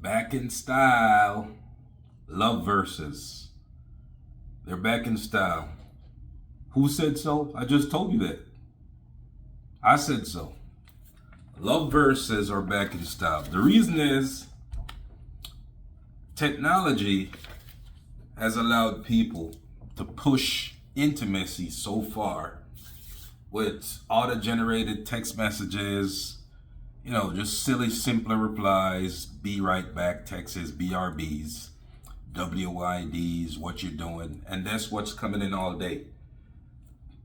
Back in style. Love verses. They're back in style. Who said so? I just told you that. I said so. Love verses are back in style. The reason is technology has allowed people to push intimacy so far with auto-generated text messages, just silly, simpler replies, be right back texts, BRBs, WIDs, what you're doing, and that's what's coming in all day.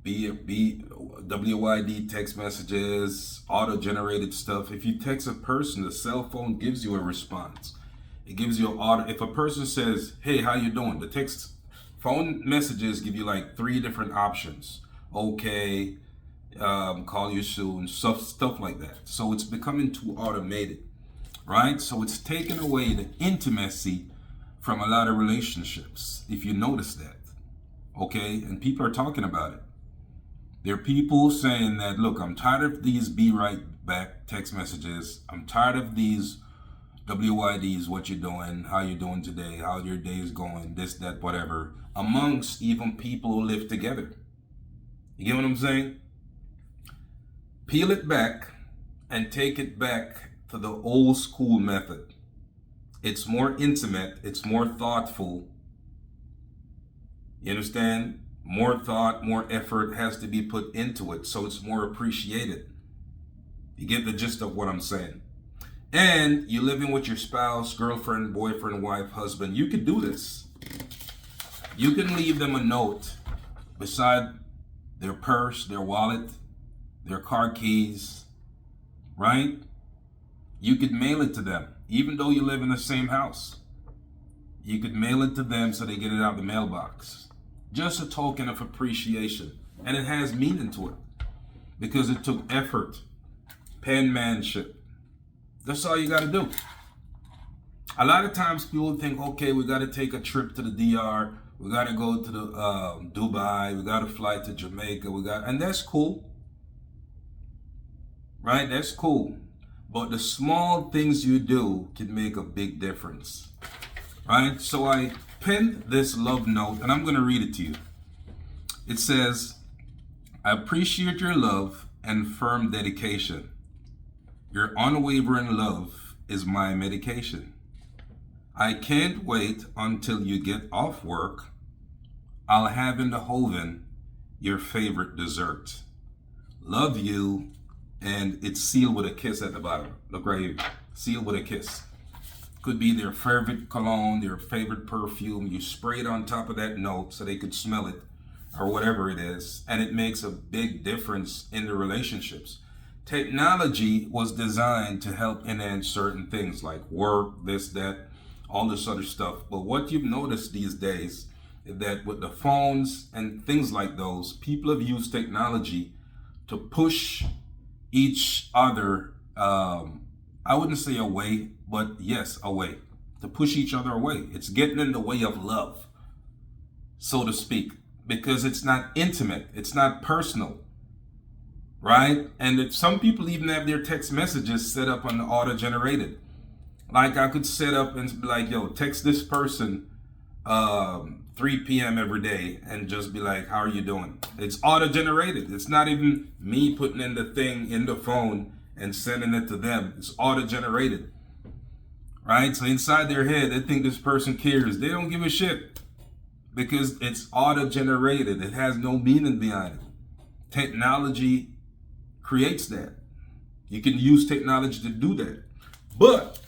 WID text messages, auto-generated stuff. If you text a person, the cell phone gives you a response. It gives you if a person says, "Hey, how you doing?" The text phone messages give you like 3 different options. Okay, call you soon, stuff like that. So it's becoming too automated, right? So it's taken away the intimacy from a lot of relationships, if you notice that, okay? And people are talking about it. There are people saying that, look, I'm tired of these be right back text messages. I'm tired of these WIDs, what you doing, how you doing today, how your day is going, this, that, whatever, amongst even people who live together. You get what I'm saying? Peel it back and take it back to the old school method. It's more intimate, it's more thoughtful. You understand? More thought, more effort has to be put into it, so it's more appreciated. You get the gist of what I'm saying? And you're living with your spouse, girlfriend, boyfriend, wife, husband. You can do this. You can leave them a note beside their purse, their wallet, their car keys, right? You could mail it to them, even though you live in the same house. You could mail it to them so they get it out of the mailbox. Just a token of appreciation. And it has meaning to it because it took effort, penmanship. That's all you got to do. A lot of times people think, okay, we got to take a trip to the DR. We got to go to the Dubai. We got to fly to Jamaica. And that's cool. Right? That's cool. But the small things you do can make a big difference. Right? So I penned this love note and I'm going to read it to you. It says, I appreciate your love and firm dedication. Your unwavering love is my medication. I can't wait until you get off work. I'll have in the oven your favorite dessert. Love you, and it's sealed with a kiss at the bottom. Look right here, sealed with a kiss. Could be their favorite cologne, their favorite perfume. You spray it on top of that note so they could smell it or whatever it is, and it makes a big difference in the relationships. Technology was designed to help enhance certain things like work, this, that, all this other stuff. But what you've noticed these days is that with the phones and things like those, people have used technology to push each other, I wouldn't say away, but yes, away. To push each other away. It's getting in the way of love, so to speak, because it's not intimate, it's not personal. Right? And some people even have their text messages set up on the auto-generated. Like I could set up and be like, yo, text this person 3 p.m. every day and just be like, how are you doing? It's auto-generated. It's not even me putting in the thing in the phone and sending it to them. It's auto-generated. Right? So inside their head, they think this person cares. They don't give a shit because it's auto-generated. It has no meaning behind it. Technology creates that. You can use technology to do that. But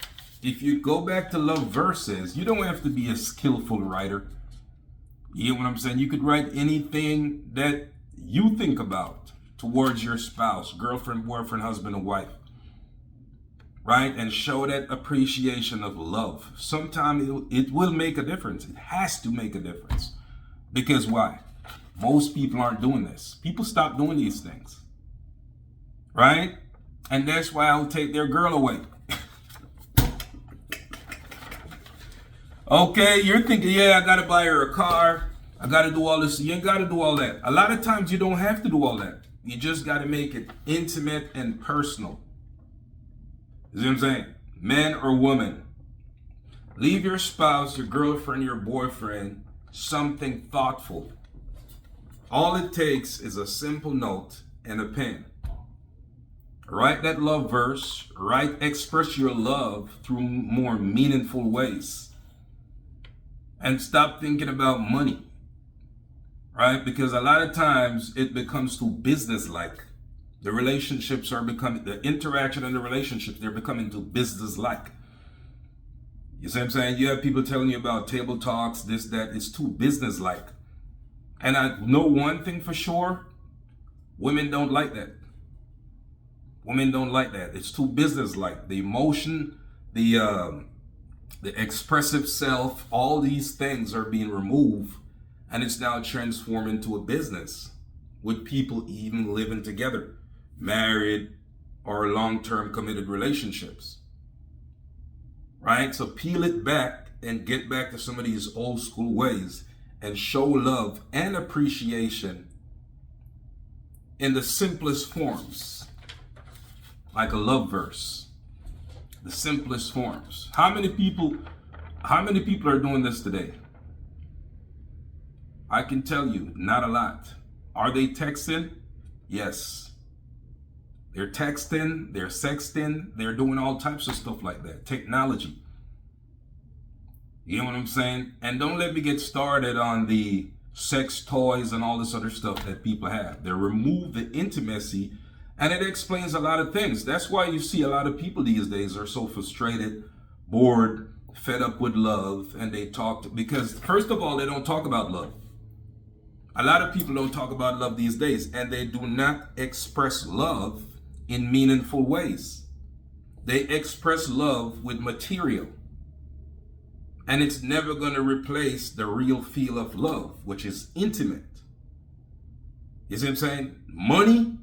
if you go back to love verses, you don't have to be a skillful writer. You get what I'm saying? You could write anything that you think about towards your spouse, girlfriend, boyfriend, husband, or wife. Right? And show that appreciation of love. Sometimes it will make a difference. It has to make a difference. Because why? Most people aren't doing this. People stop doing these things. Right? And that's why I'll take their girl away. Okay, you're thinking, yeah, I gotta buy her a car. I gotta do all this. You ain't gotta do all that. A lot of times you don't have to do all that. You just gotta make it intimate and personal. You see what I'm saying? Man or woman. Leave your spouse, your girlfriend, your boyfriend something thoughtful. All it takes is a simple note and a pen. Write that love verse, express your love through more meaningful ways. And stop thinking about money, right? Because a lot of times it becomes too business-like. The relationships are becoming, the interaction and the relationships, they're becoming too business-like. You see what I'm saying? You have people telling you about table talks, this, that, it's too business-like. And I know one thing for sure, women don't like that. Women don't like that. It's too business-like. The emotion, the expressive self, all these things are being removed, and it's now transformed into a business with people even living together, married or long-term committed relationships. Right? So peel it back and get back to some of these old school ways and show love and appreciation in the simplest forms. Like a love verse, the simplest forms. How many people are doing this today? I can tell you, not a lot. Are they texting? Yes. They're texting, they're sexting, they're doing all types of stuff like that. Technology. You know what I'm saying? And don't let me get started on the sex toys and all this other stuff that people have. They remove the intimacy. And it explains a lot of things. That's why you see a lot of people these days are so frustrated, bored, fed up with love, and they talk because first of all, they don't talk about love. A lot of people don't talk about love these days, and they do not express love in meaningful ways. They express love with material. And it's never going to replace the real feel of love, which is intimate. You see what I'm saying? Money,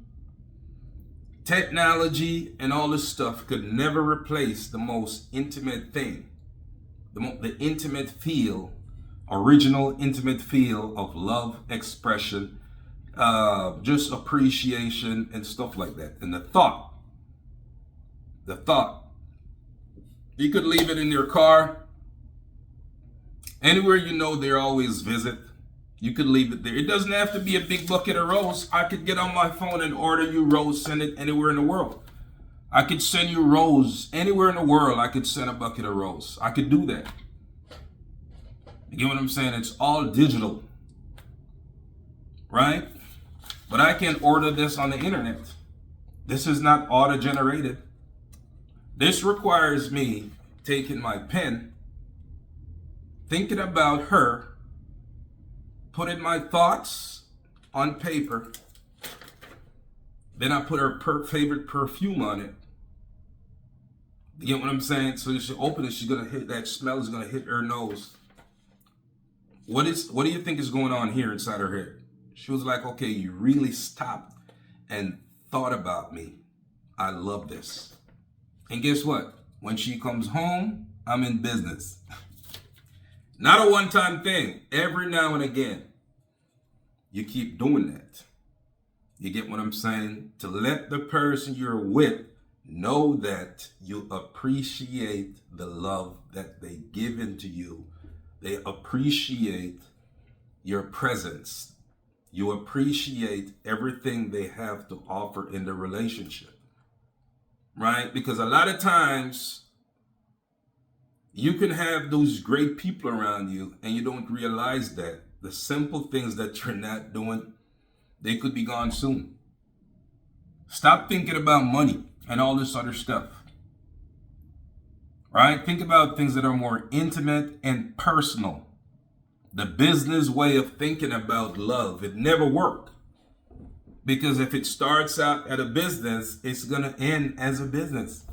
technology, and all this stuff could never replace the most intimate thing, the intimate feel, original intimate feel of love expression, just appreciation and stuff like that. And the thought, you could leave it in your car, anywhere you know they always visit. You could leave it there. It doesn't have to be a big bucket of rose. I could get on my phone and order you rose, send it anywhere in the world. I could send you rose anywhere in the world. I could send a bucket of rose. I could do that. You get what I'm saying? It's all digital, right? But I can order this on the internet. This is not auto-generated. This requires me taking my pen, thinking about her, putting my thoughts on paper. Then I put her favorite perfume on it. You get what I'm saying? So she open it, she's gonna hit that smell is gonna hit her nose. What do you think is going on here inside her head? She was like, okay, you really stopped and thought about me. I love this. And guess what? When she comes home, I'm in business. Not a one-time thing. Every now and again, you keep doing that. You get what I'm saying? To let the person you're with know that you appreciate the love that they give into you. They appreciate your presence. You appreciate everything they have to offer in the relationship, right? Because a lot of times you can have those great people around you and you don't realize that the simple things that you're not doing, they could be gone soon. Stop thinking about money and all this other stuff, right? Think about things that are more intimate and personal. The business way of thinking about love, it never worked. Because if it starts out at a business, it's going to end as a business.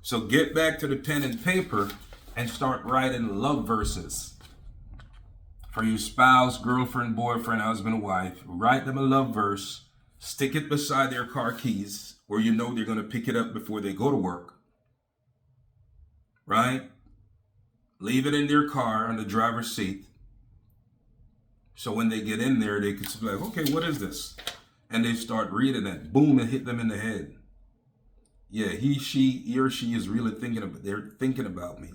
So get back to the pen and paper and start writing love verses. For your spouse, girlfriend, boyfriend, husband, wife, write them a love verse, stick it beside their car keys where you know they're going to pick it up before they go to work. Right? Leave it in their car on the driver's seat. So when they get in there, they can be like, okay, what is this? And they start reading it. Boom, it hit them in the head. Yeah, he or she is really they're thinking about me.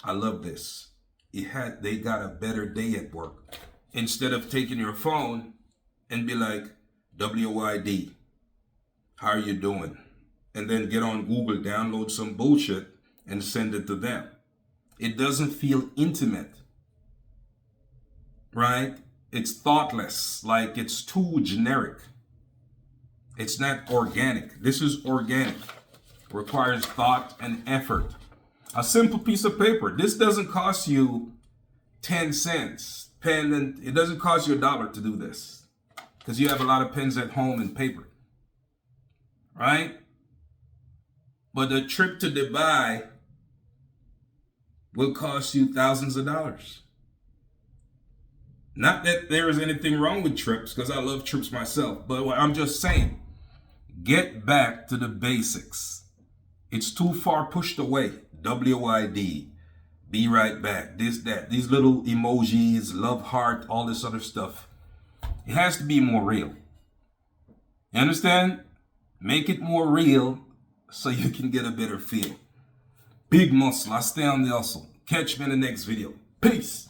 I love this. They got a better day at work. Instead of taking your phone and be like, WYD, how are you doing? And then get on Google, download some bullshit and send it to them. It doesn't feel intimate, right? It's thoughtless, like it's too generic. It's not organic. This is organic. Requires thought and effort. A simple piece of paper. This doesn't cost you 10 cents. Pen, and it doesn't cost you $1 to do this, because you have a lot of pens at home and paper, right? But the trip to Dubai will cost you thousands of dollars. Not that there is anything wrong with trips, because I love trips myself, but I'm just saying, get back to the basics. It's too far pushed away. WYD, be right back, this, that, these little emojis, love heart, all this other stuff. It has to be more real. You understand? Make it more real so you can get a better feel. Big muscle. I stay on the hustle. Catch me in the next video. Peace.